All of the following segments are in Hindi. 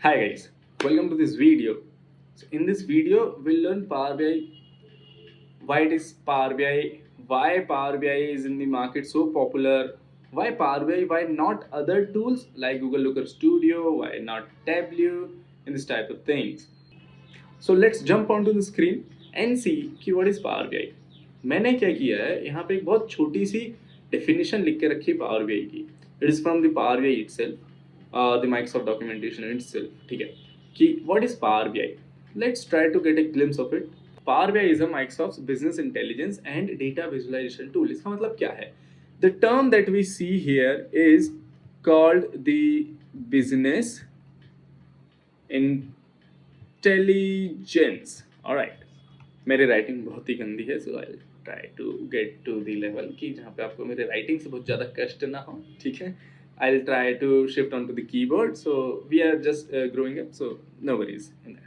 Hi guys, welcome to this video. So in this video, we'll learn Power BI, why it is Power BI, why Power BI is in the market so popular, why Power BI, why not other tools like Google Looker Studio, why not Tableau, and this type of things. So let's jump onto the screen and see कि what is Power BI. मैंने क्या किया है यहाँ पे एक बहुत छोटी सी डेफिनेशन लिख के रखी है Power BI की. It is from the Power BI itself, the Microsoft documentation itself. ठीक है कि what is Power BI. Let's try to get a glimpse of it. Power BI is a Microsoft's business intelligence and data visualization tool. इसका मतलब क्या है? The term that we see here is called the business intelligence. Alright, मेरी राइटिंग बहुत ही गंदी है, so I try to get to the level कि जहाँ पे आपको मेरे राइटिंग से बहुत ज़्यादा कष्ट ना हो. ठीक है, I will try to shift on to the keyboard. So we are just growing up, so no worries in that.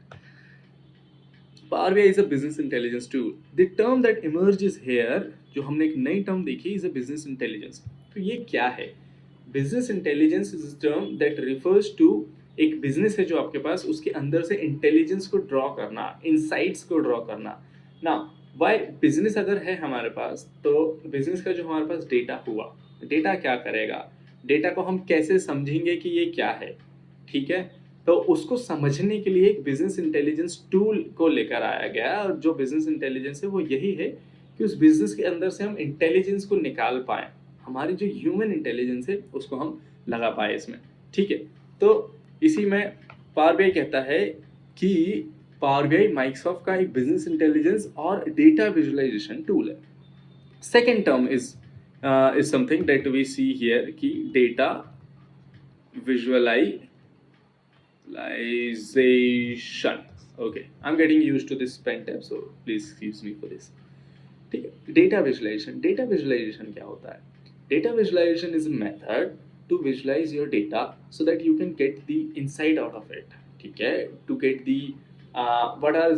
Power BI is a business intelligence tool. The term that emerges here, जो हमने एक नई टर्म देखी, is a business intelligence. तो ये क्या है? Business intelligence is a term that refers to एक बिजनेस है जो आपके पास, उसके अंदर से इंटेलिजेंस को ड्रॉ करना, इनसाइट्स को ड्रॉ करना. ना वाई बिजनेस अगर है हमारे पास, तो बिजनेस का जो हमारे पास डेटा हुआ, डेटा क्या करेगा, डेटा को हम कैसे समझेंगे कि ये क्या है. ठीक है, तो उसको समझने के लिए एक बिजनेस इंटेलिजेंस टूल को लेकर आया गया. और जो बिजनेस इंटेलिजेंस है वो यही है कि उस बिजनेस के अंदर से हम इंटेलिजेंस को निकाल पाए, हमारी जो ह्यूमन इंटेलिजेंस है उसको हम लगा पाए इसमें. ठीक है, तो इसी में पावर बीआई कहता है कि पावर बीआई माइक्रोसॉफ्ट का एक बिजनेस इंटेलिजेंस और डेटा विजुअलाइजेशन टूल है. Second term is something that we see here कि data visualisation. Okay, I'm getting used to this pen tab, so please excuse me for this. ठीक है, डेटा विजुअलाइजेशन. डेटा विजुअलाइजेशन क्या होता है? Data visualization is a method to visualize your data so that you can get the insight out of it. ठीक है, to get the what are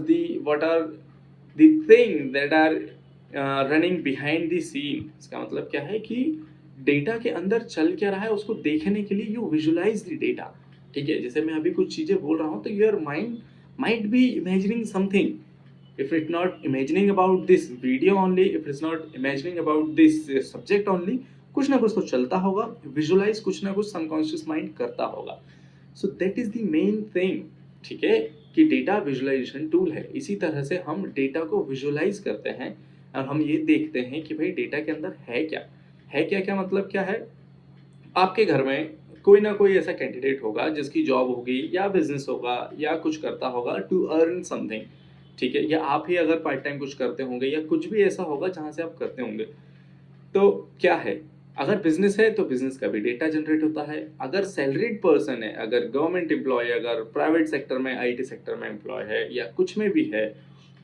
the thing that are running behind the scene. इसका मतलब क्या है कि डेटा के अंदर चल क्या रहा है उसको देखने के लिए यू विजुअलाइज द डेटा. ठीक है, जैसे मैं अभी कुछ चीजें बोल रहा हूँ तो your mind might be imagining something. If it's not imagining about this video only, if it's not imagining about this subject only, कुछ ना कुछ तो चलता होगा, विजुअलाइज कुछ ना कुछ सबकॉन्शियस माइंड करता होगा. So that is the main thing. ठीक है, कि डेटा विजुअलाइजेशन टूल है. इसी तरह से हम डेटा को विजुअलाइज करते हैं और हम ये देखते हैं कि भाई डेटा के अंदर है क्या. है क्या, क्या मतलब क्या है? आपके घर में कोई ना कोई ऐसा कैंडिडेट होगा जिसकी जॉब होगी या बिजनेस होगा या कुछ करता होगा टू अर्न समथिंग. ठीक है, या आप ही अगर पार्ट टाइम कुछ करते होंगे या कुछ भी ऐसा होगा जहां से आप करते होंगे. तो क्या है, अगर बिजनेस है तो बिजनेस का भी डेटा जनरेट होता है. अगर सैलरीड पर्सन है, अगर गवर्नमेंट एम्प्लॉय, अगर प्राइवेट सेक्टर में आईटी सेक्टर में एम्प्लॉय है या कुछ में भी है,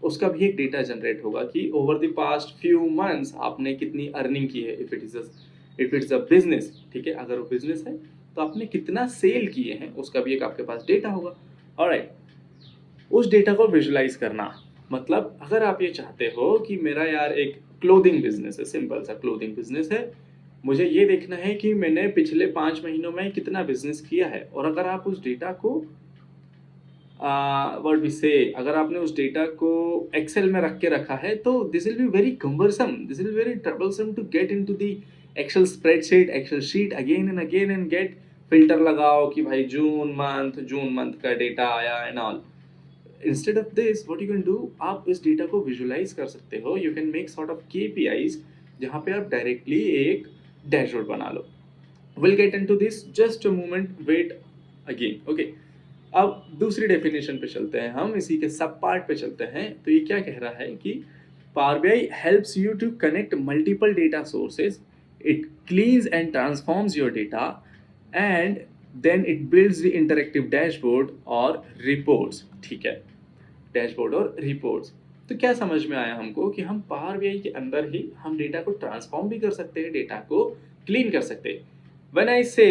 उसका भी एक डेटा जनरेट होगा कि over the past few months आपने कितनी अर्निंग की है. इफ इट्स अ बिजनेस, ठीक है, अगर वो बिजनेस है तो आपने कितना सेल किए हैं उसका भी एक आपके पास डेटा होगा. ऑलराइट, उस डेटा को विजुअलाइज करना मतलब अगर आप ये चाहते हो कि मेरा यार एक क्लोथिंग बिजनेस है, सिंपल सा क्लोथिंग बिजनेस है, मुझे ये देखना है कि मैंने पिछले 5 महीनों में कितना बिजनेस किया है. और अगर आप उस डेटा को व्हाट वी से, अगर आपने उस डेटा को एक्सेल में रख के रखा है तो this will be very cumbersome, this will very troublesome to get into the Excel spreadsheet, Excel sheet again and get filter लगाओ कि भाई जून मंथ का डेटा आया and all. Instead of this what you can do, आप इस डेटा को विजुअलाइज कर सकते हो. You can make sort of KPIs जहाँ पे आप डायरेक्टली एक डैशबोर्ड बना लो. Will get into this, just a moment, wait again. Okay, अब दूसरी डेफिनेशन पे चलते हैं, हम इसी के सब पार्ट पे चलते हैं. तो ये क्या कह रहा है कि Power BI helps you to connect multiple data sources. It cleans and transforms your data and then it builds the interactive dashboard or reports. ठीक है, डैशबोर्ड और रिपोर्ट्स. तो क्या समझ में आया हमको कि हम पावर बीआई के अंदर ही हम डेटा को ट्रांसफॉर्म भी कर सकते हैं, डेटा को क्लीन कर सकते हैं. When I say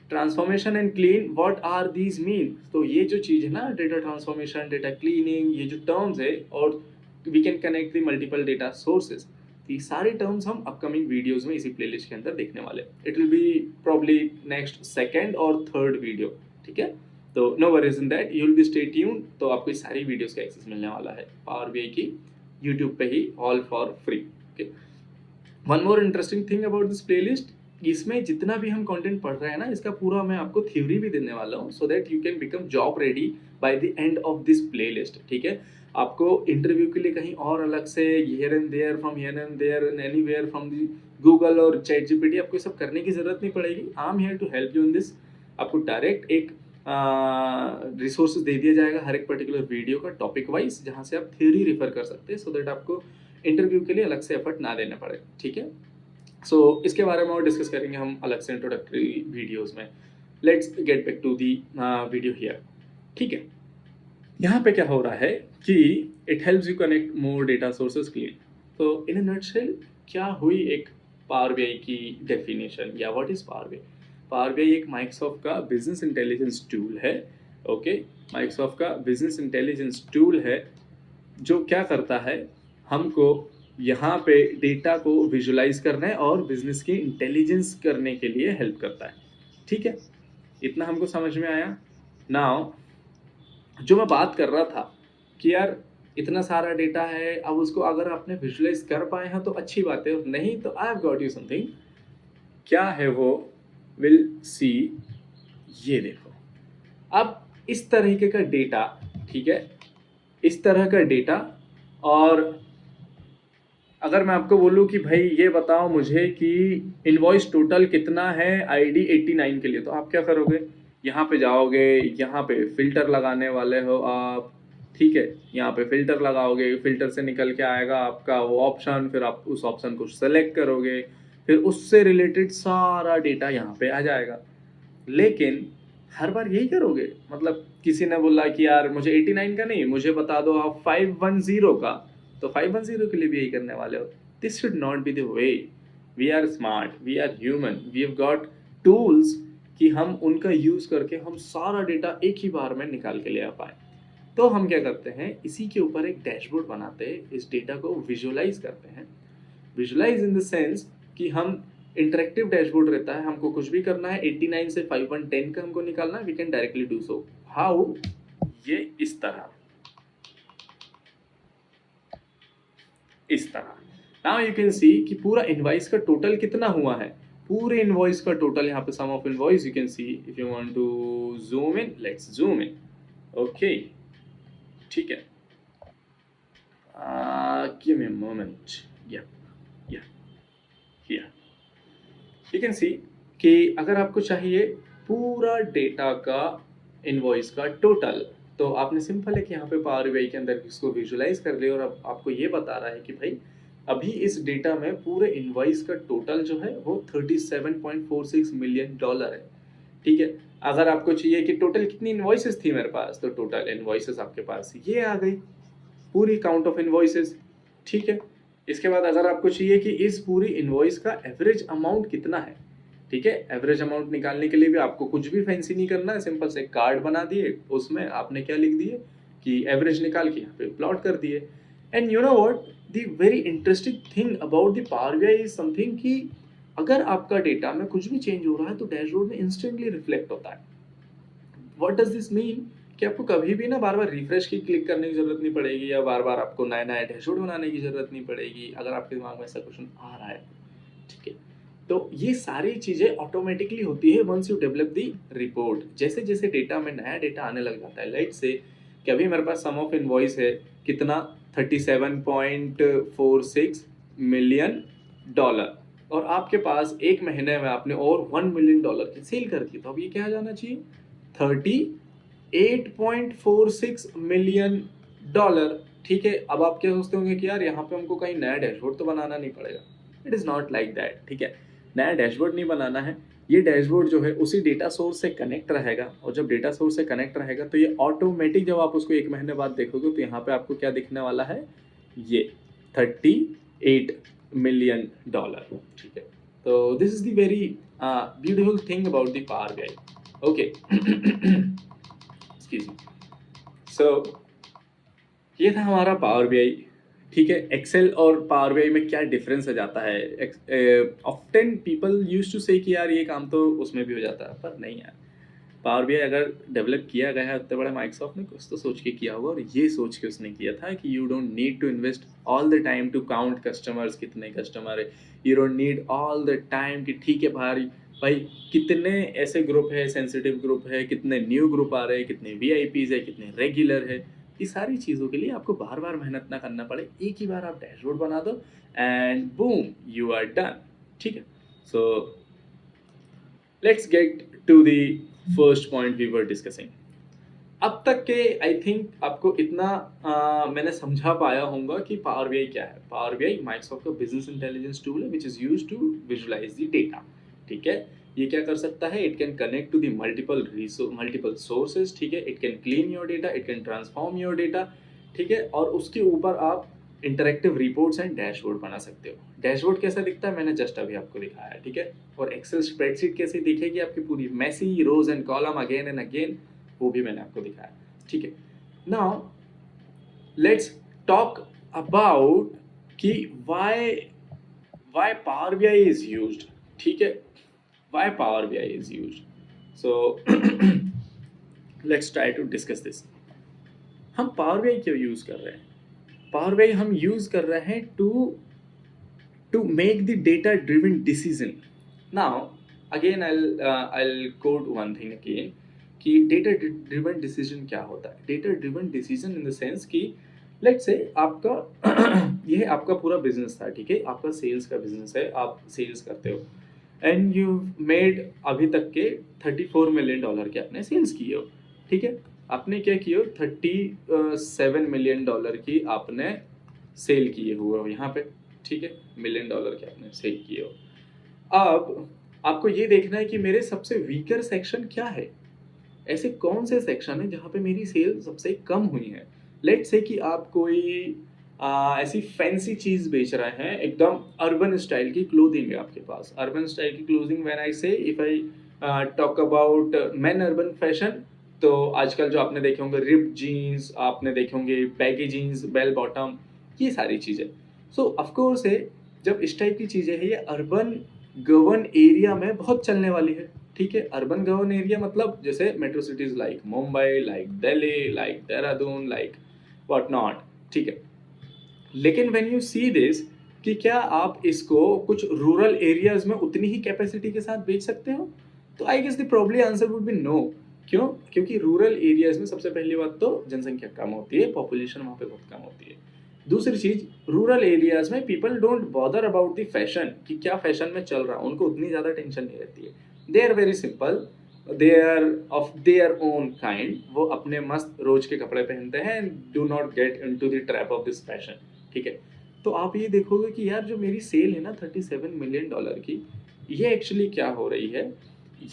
transformation and clean, what are these mean? तो ये जो चीज है ना, डेटा ट्रांसफॉर्मेशन, डेटा क्लीनिंग, ये जो टर्म्स है, और we can connect the multiple data sources, ये सारे टर्म्स हम अपकमिंग वीडियोस में इसी प्लेलिस्ट के अंदर देखने वाले. It will be probably next second और थर्ड वीडियो. ठीक है, तो no worries in that, you will be stay tuned. तो आपको इस सारी वीडियोस का एक्सेस मिलने वाला है पावर बीआई की यूट्यूब पे ही, all for free. Okay, one more interesting thing about this playlist, इसमें जितना भी हम कंटेंट पढ़ रहे हैं ना, इसका पूरा मैं आपको थ्योरी भी देने वाला हूँ, सो that you can become job ready by the end of this playlist. ठीक है, आपको इंटरव्यू के लिए कहीं और अलग से here and there, from here and there and anywhere from the Google और चैट जीपीटी, आपको ये सब करने की जरूरत नहीं पड़ेगी। I am here to help you in this. आपको डायरेक्ट एक रिसोर्सेज दे दिया जाएगा हर एक पर्टिकुलर वीडियो का टॉपिक वाइज, जहाँ से आप थ्योरी रिफर कर सकते हैं, सो दैट आपको इंटरव्यू के लिए अलग से एफर्ट ना देना पड़े। ठीक है, सो इसके बारे में और डिस्कस करेंगे हम अलग से इंट्रोडक्टरी वीडियोस में। Let's get back to the video here. ठीक है, यहाँ पे क्या हो रहा है कि it helps you connect more data sources clean. तो इन अ नटशेल क्या हुई एक पावर बीआई की डेफिनेशन, या what is power BI? Power BI एक माइक्रोसॉफ्ट का बिजनेस इंटेलिजेंस टूल है। ओके, माइक्रोसॉफ्ट का बिजनेस इंटेलिजेंस टूल है जो क्या करता है, हमको यहाँ पे डेटा को विजुलाइज करने और बिजनेस की इंटेलिजेंस करने के लिए हेल्प करता है। ठीक है, इतना हमको समझ में आया। नाउ जो मैं बात कर रहा था कि यार इतना सारा डेटा है, अब उसको अगर आपने विजुलाइज कर पाए हैं तो अच्छी बात है, नहीं तो I have got you something. क्या है वो, विल सी। ये देखो, अब इस तरीके का डेटा, ठीक है, इस तरह का डेटा, और अगर मैं आपको बोलूं कि भाई ये बताओ मुझे कि इनवॉइस टोटल कितना है आईडी 89 के लिए, तो आप क्या करोगे? यहाँ पे जाओगे, यहाँ पे फिल्टर लगाने वाले हो आप। ठीक है, यहाँ पे फिल्टर लगाओगे, फिल्टर से निकल के आएगा आपका वो ऑप्शन, फिर आप उस ऑप्शन को सेलेक्ट करोगे, फिर उससे रिलेटेड सारा डेटा यहाँ पे आ जाएगा। लेकिन हर बार यही करोगे? मतलब किसी ने बोला कि यार मुझे 89 का नहीं, मुझे बता दो आप 510 का, तो 510 के लिए भी यही करने वाले हो। This should not be the way. We are smart, we are human, we have got tools कि हम उनका यूज करके हम सारा डेटा एक ही बार में निकाल के ले आ पाए। तो हम क्या करते हैं, इसी के ऊपर एक डैशबोर्ड बनाते हैं, इस डेटा को विजुअलाइज करते हैं। विजुअलाइज इन द सेंस कि हम इंटरेक्टिव डैशबोर्ड रहता है, हमको कुछ भी करना है 89 से 510 का हमको निकालना है, we can directly do so. How? ये इस तरह, इस तरह। नाउ यू कैन सी कि पूरा इनवॉइस का टोटल कितना हुआ है। पूरे इनवॉइस का टोटल यहाँ पे sum of invoice you can see. If you want to zoom in, let's zoom in. Okay, ठीक है, गिव मी अ मोमेंट। या या हियर यू कैन सी कि अगर आपको चाहिए पूरा डेटा का इनवॉइस का टोटल, तो आपने सिंपल है कि यहाँ पे पावर बीआई के अंदर इसको विजुलाइज कर लिया, और अब आपको ये बता रहा है कि भाई अभी इस डेटा में पूरे इनवॉइस का टोटल जो है वो $37.46 मिलियन है। ठीक है, अगर आपको चाहिए कि टोटल कितनी इनवॉइसेस थी मेरे पास, तो टोटल इनवॉइसेस आपके पास ये आ गई, पूरी काउंट ऑफ इनवॉइसेस। ठीक है, इसके बाद अगर आपको चाहिए कि इस पूरी इनवॉइस का एवरेज अमाउंट कितना है, ठीक है, एवरेज अमाउंट निकालने के लिए भी आपको कुछ भी फैंसी नहीं करना है, सिंपल से कार्ड बना दिए, उसमें आपने क्या लिख दिए कि एवरेज निकाल के यहाँ पे प्लॉट कर दिए। And you know what, the very interesting thing about the power BI is something कि अगर आपका डेटा में कुछ भी चेंज हो रहा है तो डैशबोर्ड में इंस्टेंटली रिफ्लेक्ट होता है। व्हाट डज दिस मीन कि आपको कभी भी ना बार बार रिफ्रेश की क्लिक करने की जरूरत नहीं पड़ेगी, या बार बार आपको नया नया डैशबोर्ड बनाने की जरूरत नहीं पड़ेगी, अगर आपके दिमाग में ऐसा क्वेश्चन आ रहा है। ठीक है, तो ये सारी चीजें ऑटोमेटिकली होती है once you develop the report. जैसे जैसे डेटा में नया डेटा आने लग जाता है, लाइट से कि अभी मेरे पास सम ऑफ इनवॉइस है कितना, $37.46 मिलियन, और आपके पास एक महीने में आपने और $1 मिलियन की सेल कर दी, तो अब ये क्या आ जाना चाहिए, $38.46 मिलियन। ठीक है, अब आप क्या सोचते होंगे कि यार यहाँ पे हमको कहीं नया डैशबोर्ड तो बनाना नहीं पड़ेगा। It is not like that. ठीक है, नया डैशबोर्ड नहीं बनाना है, ये डैशबोर्ड जो है उसी डेटा सोर्स से कनेक्ट रहेगा, और जब डेटा सोर्स से कनेक्ट रहेगा तो ये ऑटोमेटिक जब आप उसको एक महीने बाद देखोगे तो यहाँ पे आपको क्या दिखने वाला है, ये $38 मिलियन। ठीक है, तो this is the very beautiful thing about the power BI. Okay, excuse me. So ये था हमारा पावर बीआई। ठीक है, एक्सेल और पावर बीआई में क्या डिफरेंस हो जाता है। ऑफ्टन पीपल यूज्ड टू से कि यार ये काम तो उसमें भी हो जाता है, पर नहीं यार, पावर बीआई अगर डेवलप किया गया है उतने बड़े माइक्रोसॉफ्ट ने, कुछ तो सोच के किया होगा, और ये सोच के उसने किया था कि you don't need to invest all the time to count customers, कितने कस्टमर है, you don't need all the time कि ठीक है भाई भाई कितने ऐसे ग्रुप है, सेंसिटिव ग्रुप है, कितने न्यू ग्रुप आ रहे हैं, कितने वीआईपीज है, कितने रेगुलर है। ये सारी चीज़ों के लिए आपको बार बार मेहनत ना करना पड़े, एक ही बार आप डैशबोर्ड बना दो and boom you are done. ठीक है, so let's get to the first point we were discussing. अब तक के आई थिंक आपको इतना मैंने समझा पाया होगा कि पावर बीआई क्या है। पावर बीआई माइक्रोसॉफ्ट का बिजनेस इंटेलिजेंस टूल है which is used to visualize the data. ठीक है, ये क्या कर सकता है, it can connect to the multiple sources. ठीक है, it can clean your data, it can transform your data. ठीक है, और उसके ऊपर आप इंटरेक्टिव रिपोर्ट्स एंड डैशबोर्ड बना सकते हो। डैशबोर्ड कैसा दिखता है मैंने जस्ट अभी आपको दिखाया है। ठीक है, और एक्सेल स्प्रेडशीट कैसे दिखेगी आपकी, पूरी messy rows and columns again and again, वो भी मैंने आपको दिखाया। ठीक है, नाउ लेट्स टॉक अबाउट कि why power BI is used. ठीक है, why power BI is used, so let's try to discuss this. हम पावर बीआई क्यों यूज कर रहे हैं? पावर बीआई हम यूज कर रहे हैं to make the data driven decision. Now again I'll quote one thing again कि data driven decision क्या होता है। data driven decision in the sense कि let's say आपका ये आपका पूरा बिजनेस था। ठीक है, आपका सेल्स का बिजनेस है, आप सेल्स करते हो एंड यू मेड अभी तक के $34 मिलियन के आपने सेल्स किए हो। ठीक है, आपने क्या किए हो, $37 मिलियन की आपने सेल किए हुए हो यहाँ पे। ठीक है, $1 मिलियन के आपने सेल किए हो। अब आपको ये देखना है कि मेरे सबसे वीकर सेक्शन क्या है, ऐसे कौन से सेक्शन है जहाँ पे मेरी सेल सबसे कम हुई है। लेट से कि आप कोई ऐसी फैंसी चीज बेच रहे हैं, एकदम अर्बन स्टाइल की क्लोथिंग है आपके पास। अर्बन स्टाइल की क्लोथिंग व्हेन आई से, if I talk about main urban fashion, तो आजकल जो आपने देखे होंगे रिप जीन्स, आपने देखे होंगे बैगी जीन्स, बेल बॉटम, ये सारी चीजें। सो ऑफकोर्स है, जब इस टाइप की चीजें हैं, ये अर्बन गवर्न एरिया में बहुत चलने वाली है। ठीक है, अर्बन गवर्न एरिया मतलब जैसे metro cities like Mumbai, like Delhi, like Dehradun, like what not. ठीक है, लेकिन व्हेन यू सी दिस कि क्या आप इसको कुछ रूरल एरियाज में उतनी ही कैपेसिटी के साथ बेच सकते हो, तो I guess the probably answer would be no. क्यों? क्योंकि रूरल एरियाज में सबसे पहली बात तो जनसंख्या कम होती है, पॉपुलेशन वहाँ पे बहुत कम होती है। दूसरी चीज, रूरल एरियाज में people don't bother about the fashion कि क्या फैशन में चल रहा है, उनको उतनी ज्यादा टेंशन नहीं रहती है। They are very simple, they are of their own kind, वो अपने मस्त रोज के कपड़े पहनते हैं, do not get into the trap of this fashion. ठीक है, तो आप ये देखोगे कि यार जो मेरी सेल है ना $37 मिलियन की, ये एक्चुअली क्या हो रही है,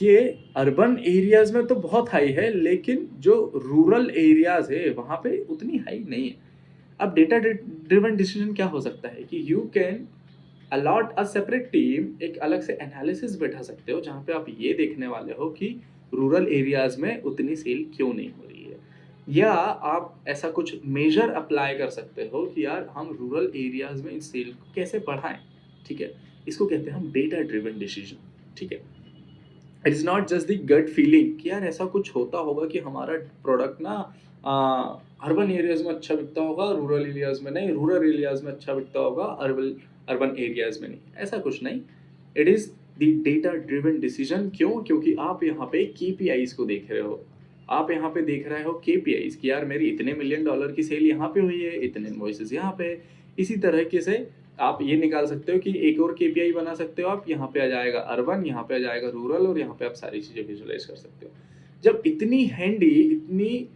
ये अर्बन एरियाज में तो बहुत हाई है, लेकिन जो रूरल एरियाज है वहां पे उतनी हाई नहीं है। अब डेटा ड्रिवन डिसीजन क्या हो सकता है कि you can allot a separate team, एक अलग से एनालिसिस बैठा सकते हो जहां पे आप ये देखने वाले हो कि रूरल एरियाज में उतनी सेल क्यों नहीं हो रही है, या आप ऐसा कुछ मेजर अप्लाई कर सकते हो कि यार हम रूरल एरियाज में इस सेल को कैसे बढ़ाएं। ठीक है, इसको कहते हैं हम डेटा ड्रिवन डिसीजन। ठीक है, it is not just the gut feeling कि यार ऐसा कुछ होता होगा कि हमारा प्रोडक्ट ना अर्बन एरियाज में अच्छा बिकता होगा, रूरल एरियाज में नहीं, रूरल एरियाज में अच्छा बिकता होगा, अर्बन एरियाज में नहीं, ऐसा कुछ नहीं। It is the data driven decision. क्यों? क्योंकि आप यहाँ पे केपीआईज को देख रहे हो, आप यहाँ पे देख रहे हो केपीआईज कि यार मेरी इतने $1 मिलियन की सेल यहाँ पे हुई है, इतने इनवॉइसेस यहाँ पे है। इसी तरीके से आप ये निकाल सकते हो कि एक और केपीआई बना सकते हो आप, यहाँ पे आ जाएगा अर्बन, यहाँ पे आ जाएगा रूरल, और यहाँ पे आप सारी चीजें विजुअलाइज कर सकते हो। जब इतनी हैंडी,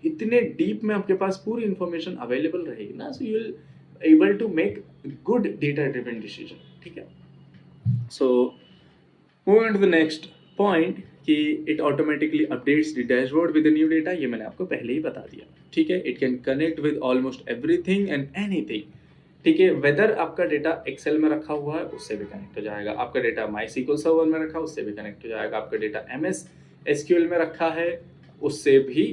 इतने डीप में आपके पास पूरी इंफॉर्मेशन अवेलेबल रहेगी ना, so you will able to make good data driven decision. ठीक है, so moving to the next point कि it automatically updates the dashboard with new data, ये मैंने आपको पहले ही बता दिया। ठीक है, it can connect with almost everything and anything. ठीक है, वेदर आपका डेटा एक्सेल में रखा हुआ है उससे भी कनेक्ट हो जाएगा, आपका डेटा माईसीक्वल सर्वर में रखा उससे भी कनेक्ट हो जाएगा, आपका डेटा एमएस एसक्यूएल में रखा है उससे भी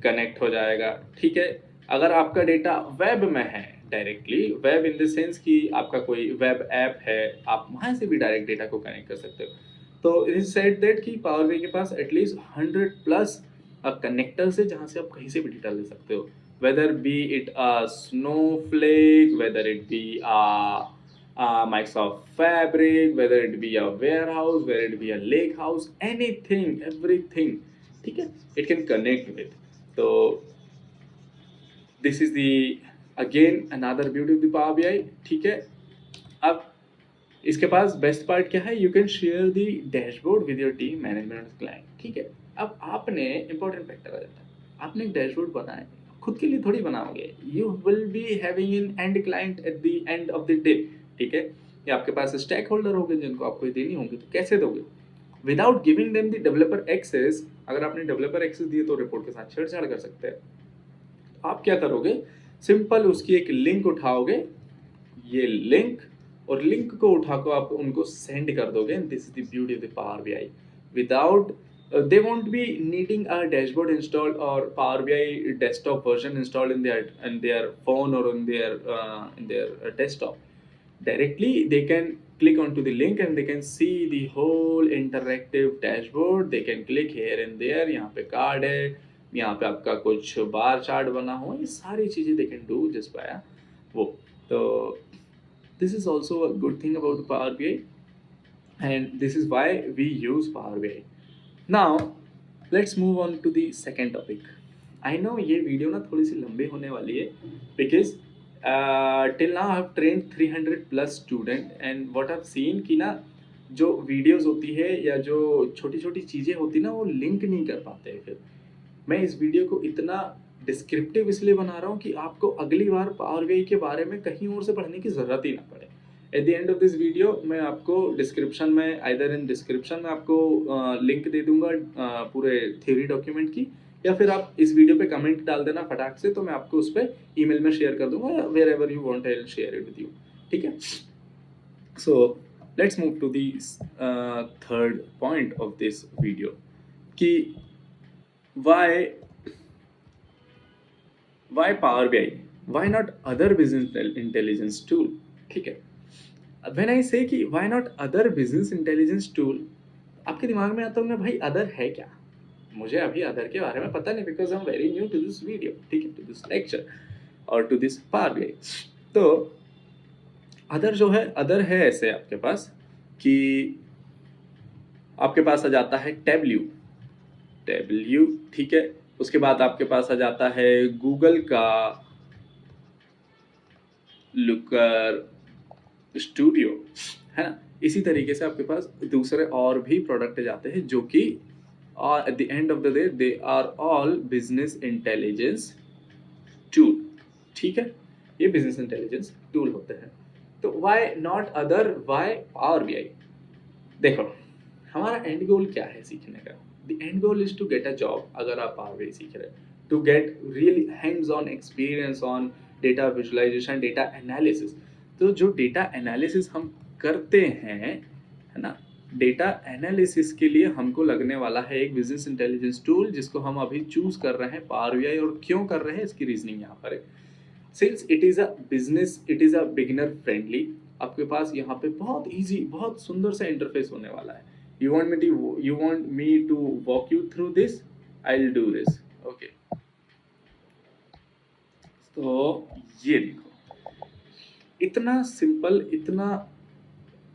कनेक्ट हो जाएगा। ठीक है, अगर आपका डेटा वेब में है, directly web in the sense कि आपका कोई वेब ऐप है, आप वहां से भी डायरेक्ट डेटा को कनेक्ट कर सकते हो। तो इट इज सेड दैट कि पावर BI के पास एटलीस्ट 100 प्लस कनेक्टर्स है जहाँ से आप कहीं से भी डेटा ले सकते हो, whether be it a Snowflake, whether it be Microsoft Fabric, whether it be a warehouse, whether it be a lake house, anything, everything, ठीक है, it can connect with. तो this is the again another beauty of the Power BI, ठीक है. अब इसके पास बेस्ट पार्ट क्या है, you can share the dashboard with your team management client, ठीक है. अब आपने इंपॉर्टेंट फैक्टर आ जाता है, आपने एक डैशबोर्ड बनाया, खुद के लिए थोड़ी बनाओगे, you will be having in and client eight the end of the day, ठीक है. या आपके पास स्टेक होल्डर होंगे जिनको आपको देनी होंगी, तो कैसे दोगे, without giving them the developer access. अगर आपने डेवलपर एक्सेस दिए तो रिपोर्ट के साथ छेड़छाड़ कर सकते हैं. आप क्या करोगे, सिंपल उसकी एक लिंक उठाओगे, ये लिंक, और लिंक को उठाकर आप उनको सेंड कर दोगे. This is the beauty of the power BI. Without they won't be needing a dashboard installed or Power BI desktop version installed in their phone or in their desktop. Directly they can click onto the link and they can see the whole interactive dashboard. They can click here and there, यहाँ पे कार्ड है, यहाँ पे आपका कुछ बार चार्ट बना हो, ये सारी चीज़ें they can do just by वो. तो this is also a good thing about Power BI and this is why we use Power BI. Now let's move on to the second topic. I know ये वीडियो ना थोड़ी सी लंबी होने वाली है because till now I have trained 300 plus student and what I've seen कि ना जो वीडियोस होती है या जो छोटी छोटी चीज़ें होती ना वो लिंक नहीं कर पाते हैं. फिर मैं इस वीडियो को इतना डिस्क्रिप्टिव इसलिए बना रहा हूँ कि आपको अगली बार पावर बीआई के बारे में कहीं और से पढ़ने की ज़रूरत ही ना पड़े. Eight the end of this video मैं आपको डिस्क्रिप्शन में, आइदर इन डिस्क्रिप्शन में आपको लिंक दे दूंगा पूरे थ्योरी डॉक्यूमेंट की, या फिर आप इस वीडियो पे कमेंट डाल देना फटाक से, तो मैं आपको उस पर ईमेल में शेयर कर दूंगा, wherever you want I will share it with you, ठीक है. So let's move to the third point of this video कि why Power BI, why not other business intelligence tool, ठीक है. When I say कि why not other business intelligence tool, आपके दिमाग में आता होगा भाई अदर है क्या, मुझे अभी अदर के बारे में पता नहीं because I am very new to this video, ठीक है, टू दिस लेक्चर और टू दिस पावर बीआई. तो अदर जो है, अदर है ऐसे आपके पास कि आपके पास आ जाता है टेबल्यू, ठीक है. उसके बाद आपके पास आ जाता है गूगल का लुकर स्टूडियो, है ना. इसी तरीके से आपके पास दूसरे और भी प्रोडक्ट जाते हैं जो कि at the end of the day they are all business intelligence tool, ठीक है. ये बिजनेस इंटेलिजेंस टूल होते हैं. तो why not other, why power BI. देखो हमारा एंड गोल क्या है सीखने का, the end goal is to get a job. अगर आप पावर बीआई सीख रहे हैं, to get really hands on experience on data visualization, data analysis. तो जो डेटा एनालिसिस हम करते हैं, है ना, डेटा एनालिसिस के लिए हमको लगने वाला है एक बिजनेस इंटेलिजेंस टूल, जिसको हम अभी चूज कर रहे हैं पावर बीआई. और क्यों कर रहे हैं इसकी रीजनिंग यहाँ पर है. Since it is a business, it is a beginner friendly, आपके पास यहाँ पे बहुत इजी, बहुत सुंदर सा इंटरफेस होने वाला है. you want me to walk you through this, I'll do this, okay. तो ये देखो इतना सिंपल,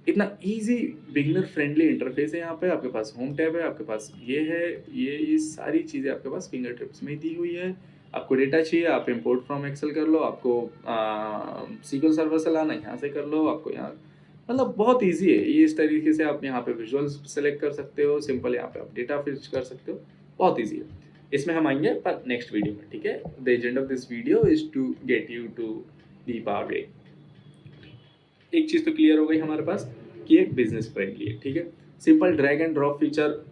इतना इजी बिगिनर फ्रेंडली इंटरफेस है. यहाँ पे आपके पास होम टैब है, आपके पास ये है, ये सारी चीज़ें आपके पास फिंगर टिप्स में दी हुई है. आपको डेटा चाहिए, आप इंपोर्ट फ्रॉम एक्सेल कर लो, आपको सीक्वल सर्वर से लाना यहाँ से कर लो, आपको यहाँ, मतलब बहुत इजी है ये. इस तरीके से आप यहाँ पे विजुअल्स सेलेक्ट कर सकते हो, सिंपल यहाँ पे आप डेटा फिच कर सकते हो, बहुत इजी है. इसमें हम आएंगे पर नेक्स्ट वीडियो में, ठीक है. The agenda of this video is to get you to the power BI. एक चीज़ तो क्लियर हो गई हमारे पास कि एक बिजनेस फ्रेंडली है, ठीक है. Simple drag and drop feature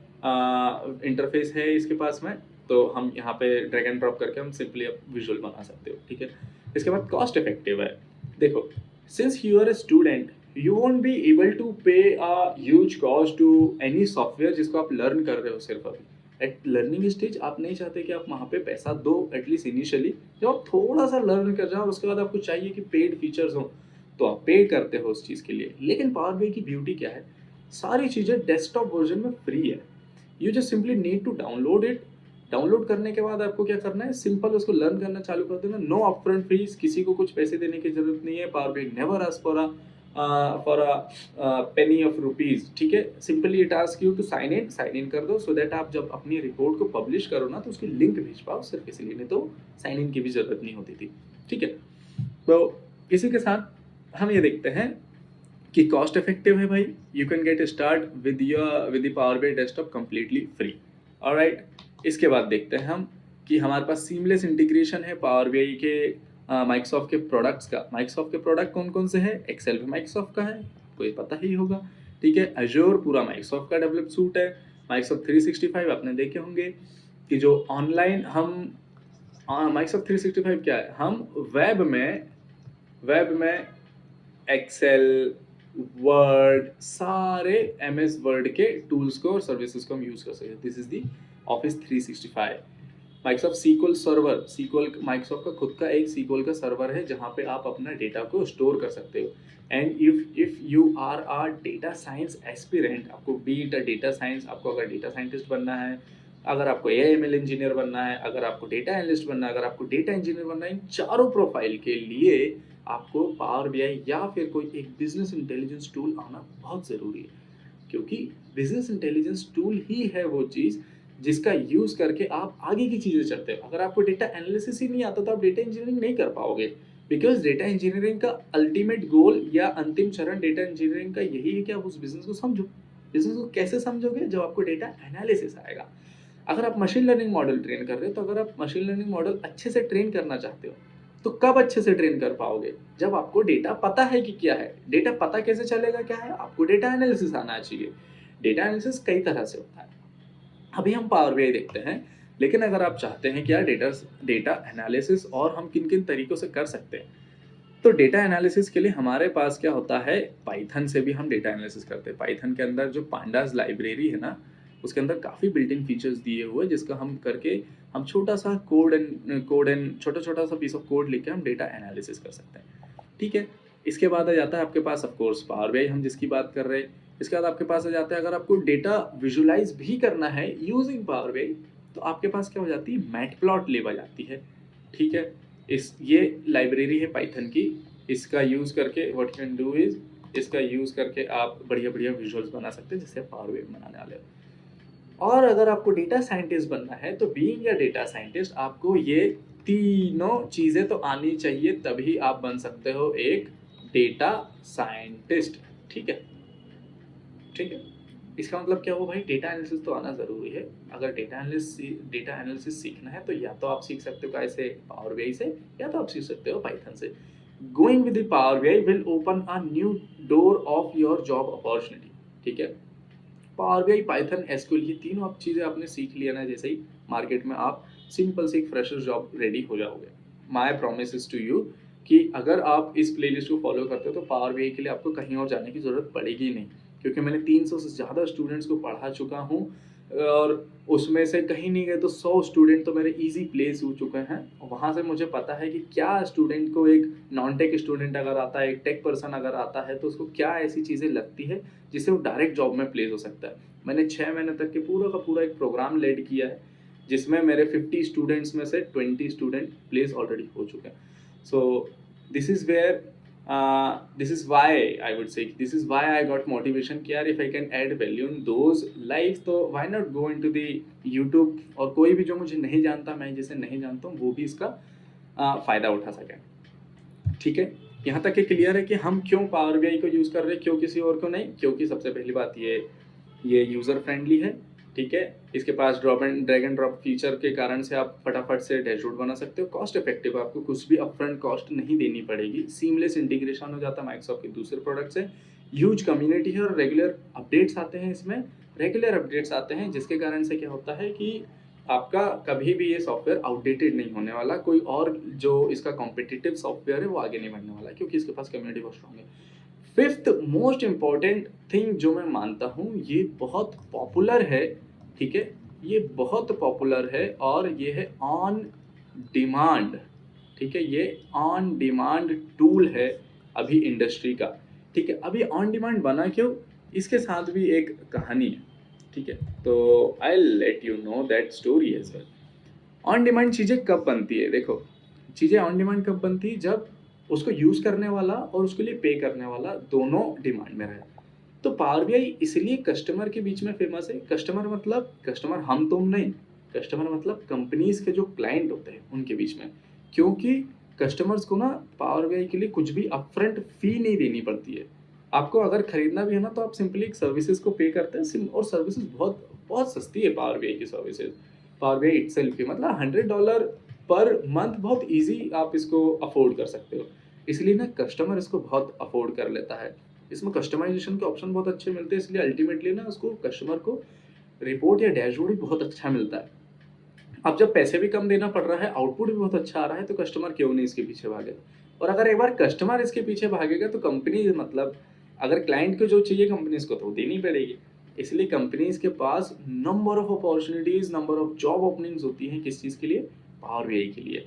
interface है इसके पास में, तो हम यहाँ पे ड्रैग एंड ड्रॉप करके हम सिंपली विजुअल बना सकते हो, ठीक है. इसके बाद कॉस्ट इफेक्टिव है. देखो since you are a student, you won't be able to pay a huge cost to any software जिसको आप लर्न कर रहे हो सिर्फ अभी. एट लर्निंग स्टेज आप नहीं चाहते कि आप वहाँ पे पैसा दो एटलीस्ट इनिशियली. जब आप थोड़ा सा लर्न कर जाओ उसके बाद आपको चाहिए कि पेड फीचर्स हो, तो आप पे करते हो उस चीज़ के लिए. लेकिन पावर बीआई की ब्यूटी क्या है, सारी चीज़ें डेस्कटॉप वर्जन में फ्री है। You just simply need to download it. Download करने के बाद आपको क्या करना है, सिंपल उसको लर्न करना चालू कर देना। नो अपफ्रंट फीस, किसी को कुछ पैसे देने की जरूरत नहीं है। Power BI never ask for a penny of rupees, ठीक है। Simply it ask you to sign in कर दो, सो दैट आप जब अपनी रिपोर्ट को पब्लिश करो ना तो उसकी लिंक भेज पाओ, सिर्फ इसलिए, नहीं तो साइन इन की भी जरूरत नहीं होती थी, ठीक है। तो इसी के साथ हम ये देखते हैं कि कॉस्ट इफेक्टिव है भाई। You can get start with the power BI desktop completely free. Alright, इसके बाद देखते हैं हम कि हमारे पास सीमलेस इंटीग्रेशन है पावर BI के माइक्रोसॉफ्ट के प्रोडक्ट्स का। माइक्रोसॉफ्ट के प्रोडक्ट कौन कौन से हैं? एक्सेल भी माइक्रोसॉफ्ट का है, कोई पता ही होगा, ठीक है। एजोर पूरा माइक्रोसॉफ्ट का डेवलप सूट है। माइक्रोसॉफ्ट 365 आपने देखे होंगे कि जो ऑनलाइन हम माइक्रोसॉफ्ट 365 क्या है, हम वेब में एक्सेल, वर्ड, सारे MS वर्ड के टूल्स को और सर्विसेज को हम यूज कर सकते हैं। This is the Office 365। Microsoft SQL server, SQL Microsoft का खुद का एक सीक्वल का सर्वर है जहां पे आप अपना डेटा को स्टोर कर सकते हो। And if you are a data science aspirant, आपको बीट अ डेटा साइंस, आपको अगर डेटा साइंटिस्ट बनना है, अगर आपको AIML इंजीनियर बनना है, अगर आपको डेटा एनालिस्ट बनना है, अगर आपको डेटा इंजीनियर बनना है, इन चारों प्रोफाइल के लिए आपको पावर BI या फिर कोई एक बिजनेस इंटेलिजेंस टूल आना बहुत ज़रूरी है। क्योंकि बिजनेस इंटेलिजेंस टूल ही है वो चीज़ जिसका यूज़ करके आप आगे की चीज़ें चलते हो। अगर आपको डेटा एनालिसिस ही नहीं आता तो आप डेटा इंजीनियरिंग नहीं कर पाओगे, बिकॉज डेटा इंजीनियरिंग का अल्टीमेट गोल या अंतिम चरण डेटा इंजीनियरिंग का यही है कि आप उस बिजनेस को समझो। बिजनेस को कैसे समझोगे? जब आपको डेटा एनालिसिस आएगा। अगर आप मशीन लर्निंग मॉडल ट्रेन कर रहे हो, तो अगर आप मशीन लर्निंग मॉडल अच्छे से ट्रेन करना चाहते हो तो कब अच्छे से ट्रेन कर पाओगे? जब आपको डेटा पता है कि क्या है। डेटा पता कैसे चलेगा क्या है? आपको डेटा एनालिसिस आना चाहिए। डेटा एनालिसिस कई तरह से होता है, अभी हम पावर BI देखते हैं। लेकिन अगर आप चाहते हैं कि यार डेटा एनालिसिस और हम किन किन तरीकों से कर सकते हैं, तो डेटा एनालिसिस के लिए हमारे पास क्या होता है, पाइथन से भी हम डेटा एनालिसिस करते हैं। पाइथन के अंदर जो पांडास लाइब्रेरी है ना, उसके अंदर काफ़ी बिल्ट इन फीचर्स दिए हुए हैं, जिसका हम करके हम छोटा सा कोड एंड छोटा छोटा सा पीस ऑफ कोड लेके हम डेटा एनालिसिस कर सकते हैं, ठीक है। इसके बाद आ जाता है आपके पास ऑफ कोर्स पावर BI, हम जिसकी बात कर रहे हैं। इसके बाद आपके पास आ जाता है, अगर आपको डेटा विजुलाइज भी करना है यूजिंग पावर BI, तो आपके पास क्या हो जाती है, मैटप्लॉटलिब आ जाती है, ठीक है। ये लाइब्रेरी है पाइथन की। इसका यूज़ करके what you can do is, इसका यूज़ करके आप बढ़िया बढ़िया विजुअल्स बना सकते हैं, जिससे पावर BI बनाने वाले हो। और अगर आपको डेटा साइंटिस्ट बनना है तो बीइंग अ डेटा साइंटिस्ट आपको ये तीनों चीज़ें तो आनी चाहिए, तभी आप बन सकते हो एक डेटा साइंटिस्ट, ठीक है, ठीक है। इसका मतलब क्या हुआ भाई, डेटा एनालिसिस तो आना ज़रूरी है। अगर डेटा एनालिसिस सीखना है तो या तो आप सीख सकते हो कैसे, पावर BI से, या तो आप सीख सकते हो पाइथन से। Going with the power BI will open a new door of your job opportunity, ठीक है। पावर BI, पाइथन, SQL, ये तीनों आप चीज़ें आपने सीख लिया ना, जैसे ही मार्केट में आप सिंपल से एक फ्रेशर जॉब रेडी हो जाओगे। My promise is to you कि अगर आप इस प्लेलिस्ट को फॉलो करते हो तो पावर BI के लिए आपको कहीं और जाने की ज़रूरत पड़ेगी नहीं, क्योंकि मैंने 300 से ज़्यादा स्टूडेंट्स को पढ़ा चुका हूँ, और उसमें से कहीं नहीं गए तो 100 स्टूडेंट तो मेरे इजी प्लेस हो चुके हैं। वहाँ से मुझे पता है कि क्या स्टूडेंट को, एक नॉन टेक स्टूडेंट अगर आता है, एक टेक पर्सन अगर आता है, तो उसको क्या ऐसी चीज़ें लगती है जिससे वो डायरेक्ट जॉब में प्लेस हो सकता है। मैंने 6 महीने तक के पूरा का पूरा एक प्रोग्राम लीड किया है, जिसमें मेरे 50 स्टूडेंट्स में से 20 स्टूडेंट प्लेस ऑलरेडी हो चुके हैं। So this is where this is why I would say, this is why I got motivation कि यार if I can add value in those lives, तो why not go into the YouTube, और कोई भी जो मुझे नहीं जानता, मैं जिसे नहीं जानता हूँ, वो भी इसका फ़ायदा उठा सके, ठीक है। यहाँ तक कि क्लियर है कि हम क्यों पावर BI को यूज़ कर रहे हैं, क्यों किसी और को नहीं? क्योंकि सबसे पहली बात ये यूज़र फ्रेंडली है, ठीक है। इसके पास ड्रैग एंड ड्रॉप फीचर के कारण से आप फटाफट से डैशबोर्ड बना सकते हो। कॉस्ट इफेक्टिव, आपको कुछ भी अपफ्रंट कॉस्ट नहीं देनी पड़ेगी। सीमलेस इंटीग्रेशन हो जाता है माइक्रोसॉफ्ट के दूसरे प्रोडक्ट से। ह्यूज कम्युनिटी है और रेगुलर अपडेट्स आते हैं इसमें, रेगुलर अपडेट्स आते हैं, जिसके कारण से क्या होता है कि आपका कभी भी ये सॉफ्टवेयर आउटडेटेड नहीं होने वाला। कोई और जो इसका कॉम्पिटिटिव सॉफ्टवेयर है वो आगे नहीं बढ़ने वाला, क्योंकि इसके पास कम्युनिटी बहुत स्ट्रॉन्ग है। फिफ्थ मोस्ट इम्पॉर्टेंट थिंग जो मैं मानता हूँ, ये बहुत पॉपुलर है, ठीक है, ये बहुत पॉपुलर है, और ये है ऑन डिमांड, ठीक है। ये ऑन डिमांड टूल है अभी इंडस्ट्री का, ठीक है। अभी ऑन डिमांड बना क्यों? इसके साथ भी एक कहानी है, ठीक है, तो I let you know that story as well. On demand चीज़ें कब बनती है, देखो चीज़ें ऑन डिमांड कब बनती है, जब उसको यूज़ करने वाला और उसके लिए पे करने वाला दोनों डिमांड में रहे। तो पावर बीआई इसलिए कस्टमर के बीच में फेमस है। कस्टमर मतलब कस्टमर हम तुम नहीं, कस्टमर मतलब कंपनीज के जो क्लाइंट होते हैं उनके बीच में, क्योंकि कस्टमर्स को ना पावर बीआई के लिए कुछ भी अपफ्रंट फी नहीं देनी पड़ती है। आपको अगर खरीदना भी है ना तो आप सिंपली एक सर्विसेज को पे करते हैं, और सर्विसेज बहुत बहुत सस्ती है पावर बीआई की सर्विसेज। पावर बीआई इटसेल्फ की मतलब $100 पर मंथ बहुत इजी आप इसको अफोर्ड कर सकते हो, इसलिए ना कस्टमर इसको बहुत अफोर्ड कर लेता है। इसमें कस्टमाइजेशन के ऑप्शन बहुत अच्छे मिलते हैं, इसलिए अल्टीमेटली ना उसको कस्टमर को रिपोर्ट या डैशबोर्ड भी बहुत अच्छा मिलता है। अब जब पैसे भी कम देना पड़ रहा है, आउटपुट भी बहुत अच्छा आ रहा है, तो कस्टमर क्यों नहीं इसके पीछे भागेगा। और अगर एक बार कस्टमर इसके पीछे भागेगा तो कंपनी मतलब अगर क्लाइंट को जो चाहिए कंपनीज को तो देनी पड़ेगी। इसलिए कंपनीज के पास number of opportunities, number of job openings होती हैं, किस चीज़ के लिए, पावर बीआई के लिए।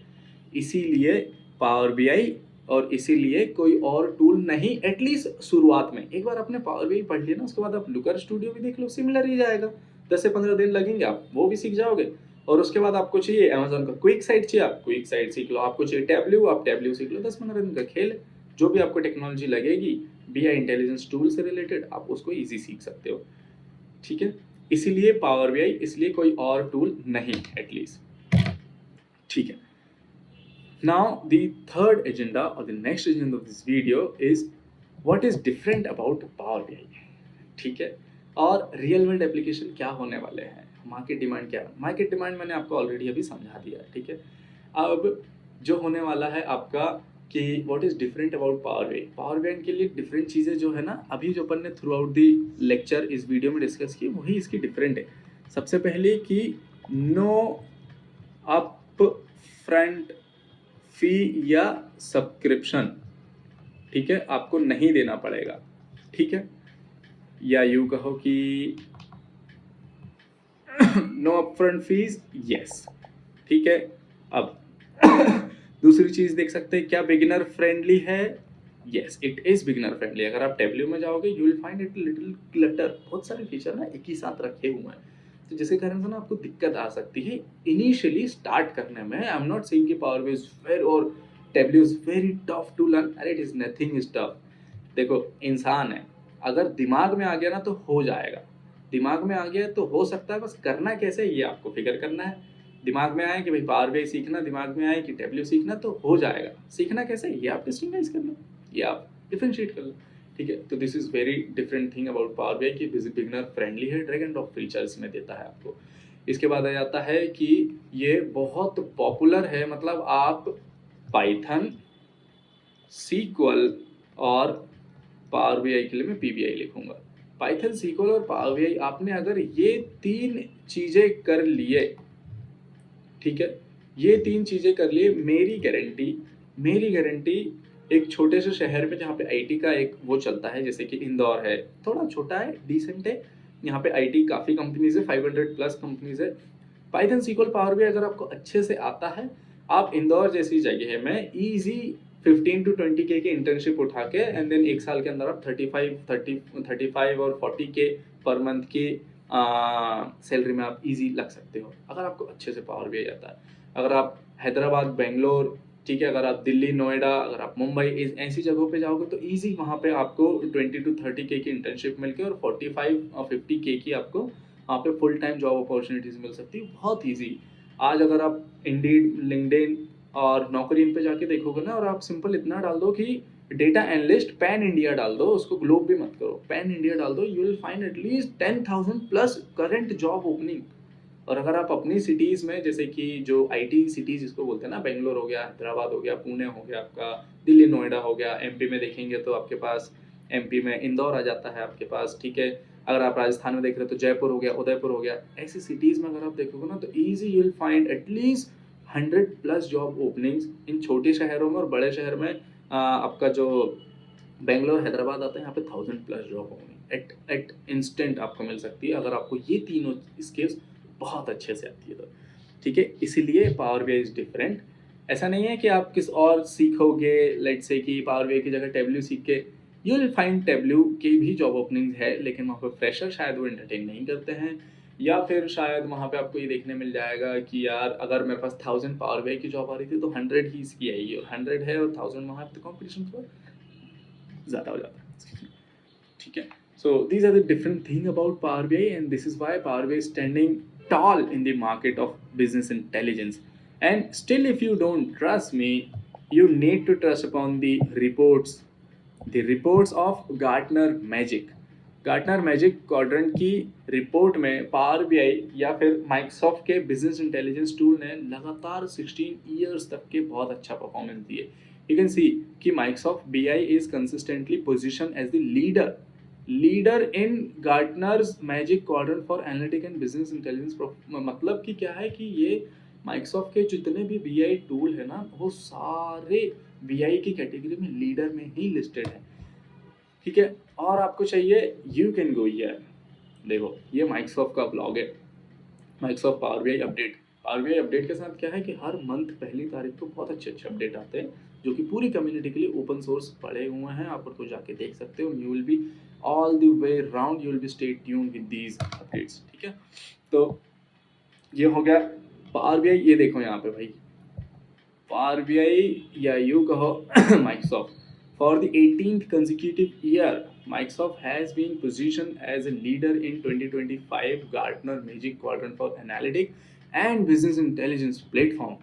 इसीलिए पावर बीआई, और इसीलिए कोई और टूल नहीं, एटलीस्ट शुरुआत में। एक बार आपने पावर बीआई पढ़ लिया ना, उसके बाद आप लुकर स्टूडियो भी देख लो, सिमिलर ही जाएगा। 10 से 15 दिन लगेंगे, आप वो भी सीख जाओगे। और उसके बाद आपको चाहिए अमेजोन का क्विक साइट, चाहिए आप क्विक साइट सीख लो, आपको चाहिए टैबल्यू, आप टैबल्यू सीख लो। 10-15 दिन का खेल है। जो भी आपको टेक्नोलॉजी लगेगी बीआई इंटेलिजेंस टूल से रिलेटेड, आप उसको ईजी सीख सकते हो, ठीक है। इसीलिए पावर बीआई, इसलिए कोई और टूल नहीं एटलीस्ट, ठीक है। Now, the third agenda or the next agenda of this video is what is different about Power BI, ठीक है। और रियल वर्ल्ड एप्लीकेशन क्या होने वाले हैं, मार्केट डिमांड क्या है। मार्केट डिमांड मैंने आपको ऑलरेडी अभी समझा दिया है, ठीक है। अब जो होने वाला है आपका कि what is different about power BI. Power BI के लिए डिफरेंट चीज़ें जो है ना, अभी जो अपन ने थ्रू आउट दी लेक्चर इस वीडियो में डिस्कस की, वही इसकी डिफरेंट है। सबसे पहले कि नो अप फ्रंट फी या सब्सक्रिप्शन, ठीक है, आपको नहीं देना पड़ेगा, ठीक है। या यूं कहो कि नो अपफ्रंट फीस, यस, ठीक है। अब दूसरी चीज देख सकते हैं, क्या बिगिनर फ्रेंडली है, yes it is beginner friendly. अगर आप टैबल्यू में जाओगे you will find it little clutter, बहुत सारे फीचर ना एक ही साथ रखे हुए हैं, तो जिसके कारण से ना आपको दिक्कत आ सकती है इनिशियली स्टार्ट करने में। आई एम नॉट सेइंग कि पावर बीआई इज वेरी और Tableau is very tough to learn, अरे it is nothing is tough. देखो इंसान है, अगर दिमाग में आ गया ना तो हो जाएगा, दिमाग में आ गया तो हो सकता है, बस करना कैसे ये आपको फिक्र करना है। दिमाग में आए कि भाई पावर बीआई सीखना, दिमाग में आए कि टैबल्यू सीखना, तो हो जाएगा। सीखना कैसे ये आप डिस्टिंग्विश कर लो, ये आप डिफरेंशिएट कर लो, ठीक है। तो this is very different thing about power BI कि बिगिनर फ्रेंडली है, ड्रैग एंड ड्रॉप फीचर्स में देता है आपको। इसके बाद आ जाता है कि ये बहुत पॉपुलर है, मतलब आप पाइथन, सीक्वल और पावर बीआई के लिए मैं पीबीआई लिखूंगा। पाइथन, सीक्वल और पावर बीआई, आपने अगर ये 3 चीजें कर लिए, ठीक है, ये 3 चीजें कर लिए, मेरी गारंटी एक छोटे से शहर में जहाँ पे आईटी का एक वो चलता है, जैसे कि इंदौर है, थोड़ा छोटा है, डिसेंट है, यहाँ पे आईटी काफी कंपनीज है, 500 प्लस कंपनीज है। पाइथन, सीक्वल, पावर बीआई अगर आपको अच्छे से आता है, आप इंदौर जैसी जगह में इजी 15 to 20 के इंटर्नशिप उठा के एंड देन 1 साल के अंदर आप 35 और 40 के पर मंथ की सैलरी में आप इजी लग सकते हो, अगर आपको अच्छे से पावर बीआई आता है। अगर आप हैदराबाद, बेंगलोर, ठीक है, अगर आप दिल्ली, नोएडा, अगर आप मुंबई, ऐसी जगहों पे जाओगे तो इजी वहाँ पे आपको 20 to 30 के की इंटर्नशिप मिलके और 45 और 50 के की आपको वहाँ पे फुल टाइम जॉब अपॉर्चुनिटीज मिल सकती है, बहुत ईजी। आज अगर आप इंडीड, लिंक्डइन और नौकरी इन पे जाके देखोगे ना, और आप सिंपल इतना डाल दो कि डेटा एनालिस्ट पैन इंडिया डाल दो, उसको ग्लोब भी मत करो, पैन इंडिया डाल दो, you will find at least 10,000 plus current job opening. और अगर आप अपनी सिटीज में, जैसे कि जो आईटी सिटीज जिसको बोलते हैं ना, बेंगलोर हो गया, हैदराबाद हो गया, पुणे हो गया, आपका दिल्ली, नोएडा हो गया, एमपी में देखेंगे तो आपके पास एमपी में इंदौर आ जाता है आपके पास, ठीक है। अगर आप राजस्थान में देख रहे हो तो जयपुर हो गया, उदयपुर हो गया, ऐसी सिटीज में अगर आप देखोगे ना तो easy you will find at least 100 plus job openings in छोटे शहरों में। और बड़े शहर में आपका जो बेंगलोर, हैदराबाद आता है, यहाँ पे 1000 plus job opening at instant आपको मिल सकती है, अगर आपको ये तीनों स्किल्स बहुत अच्छे से आती है तो, ठीक है। इसीलिए पावर बीआई इज डिफरेंट। ऐसा नहीं है कि आप किस और सीखोगे, लेट्स से कि पावर बीआई की जगह टैबल्यू सीख के यू विल फाइंड टेबल्यू की भी जॉब ओपनिंग्स है, लेकिन वहाँ पे फ्रेशर शायद वो एंटरटेन नहीं करते हैं, या फिर शायद वहाँ पे आपको ये देखने मिल जाएगा कि यार अगर मेरे पास 1000 पावर BI की जॉब आ रही थी तो 100 ही इसकी आएगी, और 100 है और 1000 वहाँ पे, तो कॉम्पिटिशन थोड़ा ज़्यादा हो जाता है, ठीक है. So these are the different thing about Power BI, and this is why Power BI is standing tall in the market of business intelligence. And still, if you don't trust me, you need to trust upon the reports of Gartner Magic. Gartner magic quadrant की रिपोर्ट में पावर BI या फिर माइक्रोसॉफ्ट के बिजनेस इंटेलिजेंस टूल ने लगातार 16 ईयर्स तक के बहुत अच्छा परफॉर्मेंस दिए. यू कैन सी कि Microsoft BI is consistently position as the leader in Gartner's magic quadrant for analytic and business intelligence. मतलब कि क्या है कि ये माइक्रोसॉफ्ट के जितने भी BI टूल है ना, वो सारे BI की कैटेगरी में लीडर में ही लिस्टेड है, ठीक है. और आपको चाहिए, यू कैन गो हियर. देखो ये माइक्रोसॉफ्ट का ब्लॉग है, Microsoft power BI update. Power BI update के साथ क्या है कि हर मंथ पहली तारीख को बहुत अच्छे अपडेट आते हैं, जो कि पूरी कम्युनिटी के लिए ओपन सोर्स पड़े हुए हैं. आप उनको जाके देख सकते हो. You will be all the way round, you will be stay tuned with these updates, ठीक है. तो ये हो गया पावर BI. ये देखो यहाँ पे भाई, पावर BI या यू कहो Microsoft. For the 18th consecutive year, Microsoft has been positioned as a leader in 2025 Gartner Magic Quadrant for Analytics and Business Intelligence Platform.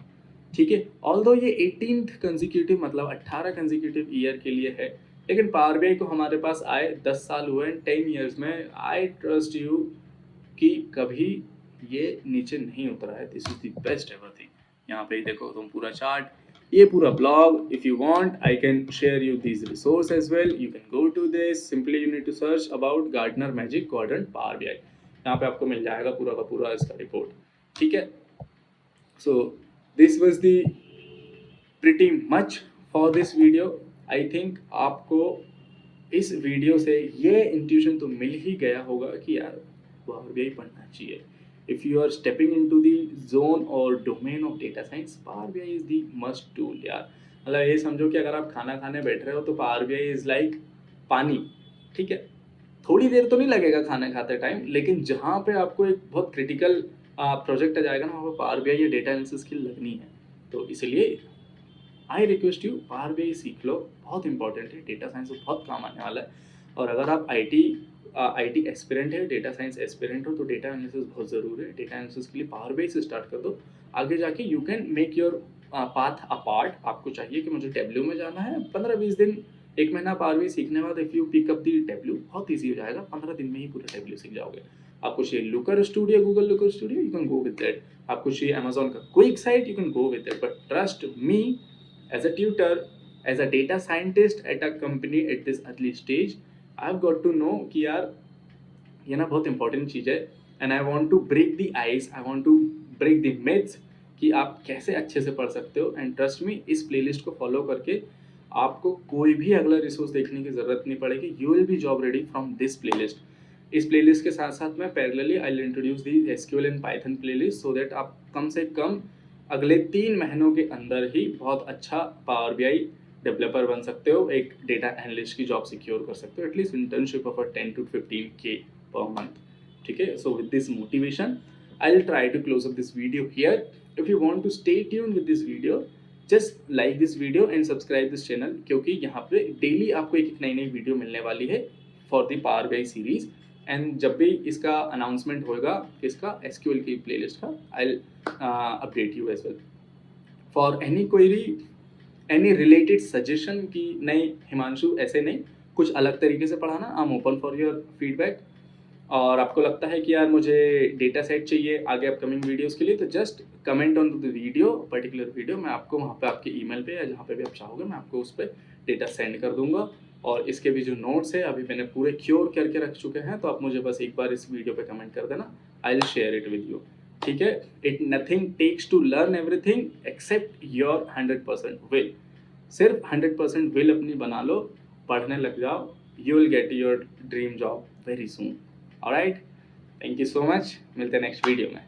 ठीक है. Although ये 18th consecutive मतलब 18 consecutive year के लिए है, लेकिन Power BI को हमारे पास आए 10 साल हुए हैं. 10 years में I trust you कि कभी ये नीचे नहीं उतरा है. This is the best ever thing. यहाँ पे देखो तुम पूरा चार्ट, ये पूरा blog. If you want I can share you this resource as well. You can go to this. Simply you need to search about Gartner magic quadrant power BI. यहाँ पे आपको मिल जाएगा पूरा का पूरा इसका रिपोर्ट, ठीक है. So this was the pretty much for this video. I think आपको इस वीडियो से ये इंट्यूशन तो मिल ही गया होगा कि यार पावर BI पढ़ना चाहिए. If you are stepping into the zone or domain of data science, Power BI is the must tool यार. मतलब ये समझो कि अगर आप खाना खाने बैठ रहे हो तो Power BI is like पानी, ठीक है. थोड़ी देर तो नहीं लगेगा खाना खाते टाइम, लेकिन जहाँ पे आपको एक बहुत क्रिटिकल प्रोजेक्ट आ जाएगा ना, वहाँ पे Power BI या डेटा एनालिसिस स्किल लगनी है. तो इसलिए I request you Power BI सीख लो, बहुत इंपॉर्टेंट है. डेटा साइंस में बहुत काम आने वाला है. और अगर आप IT एस्पिरेंट है, डेटा साइंस एस्पिरेंट हो, तो डेटा एनालिसिस बहुत ज़रूरी है. डेटा एनालिसिस के लिए Power BI से स्टार्ट कर दो. आगे जाके you can make your path apart. आपको चाहिए कि मुझे टेबल्यू में जाना है, 15-20 दिन, 1 महीना Power BI सीखने बाद if you pick up the tableau, बहुत ईजी हो जाएगा. 15 दिन में ही पूरा टेबल्यू सीख जाओगे. आपको चाहिए looker studio, Google looker studio, you can go with that. आपको चाहिए अमेजोन का quick site, you can go with that. But trust me, as a tutor, as a data scientist at a company at this early stage, I've got to know कि यार ये ना बहुत इंपॉर्टेंट चीज़ है. And I want to break the ice, I want to break the myths कि आप कैसे अच्छे से पढ़ सकते हो. एंड ट्रस्ट मी, इस प्लेलिस्ट को फॉलो करके आपको कोई भी अगला रिसोर्स देखने की ज़रूरत नहीं पड़ेगी. You will B job ready from this playlist. इस प्लेलिस्ट के साथ साथ मैं parallelly I will introduce the SQL and Python playlist, so that आप कम से कम अगले 3 महीनों के अंदर ही बहुत अच्छा Power BI डेवलपर बन सकते हो, एक डेटा एनालिस्ट की जॉब सिक्योर कर सकते हो, at least internship of 10 to 15K पर मंथ, ठीक है. So with this motivation I will try to close up this video here. If you want to stay tune with this video, just like this video and subscribe this channel, क्योंकि यहाँ पे डेली आपको एक नई नई वीडियो मिलने वाली है for the Power BI series. And जब भी इसका अनाउंसमेंट होगा इसका SQL की प्लेलिस्ट का, I will update you as well. For any query, any related suggestion कि नहीं हिमांशु ऐसे नहीं, कुछ अलग तरीके से पढ़ाना, I am open for your feedback. और आपको लगता है कि यार मुझे डेटा सेट चाहिए आगे अपकमिंग वीडियोस के लिए, तो just comment on the video, particular video. मैं आपको वहाँ पे आपके ईमेल पे या जहाँ पे भी आप चाहोगे, मैं आपको उस पर डेटा सेंड कर दूंगा. और इसके भी जो नोट्स है अभी मैंने पूरे क्योर करके रख चुके हैं, तो आप मुझे बस एक बार इस वीडियो पे कमेंट कर देना, I will share it with you, ठीक है. It nothing takes to learn everything except your 100% will. सिर्फ 100% विल अपनी बना लो, पढ़ने लग जाओ, you will get your dream job very soon. Alright, thank you so much. मिलते हैं नेक्स्ट वीडियो में.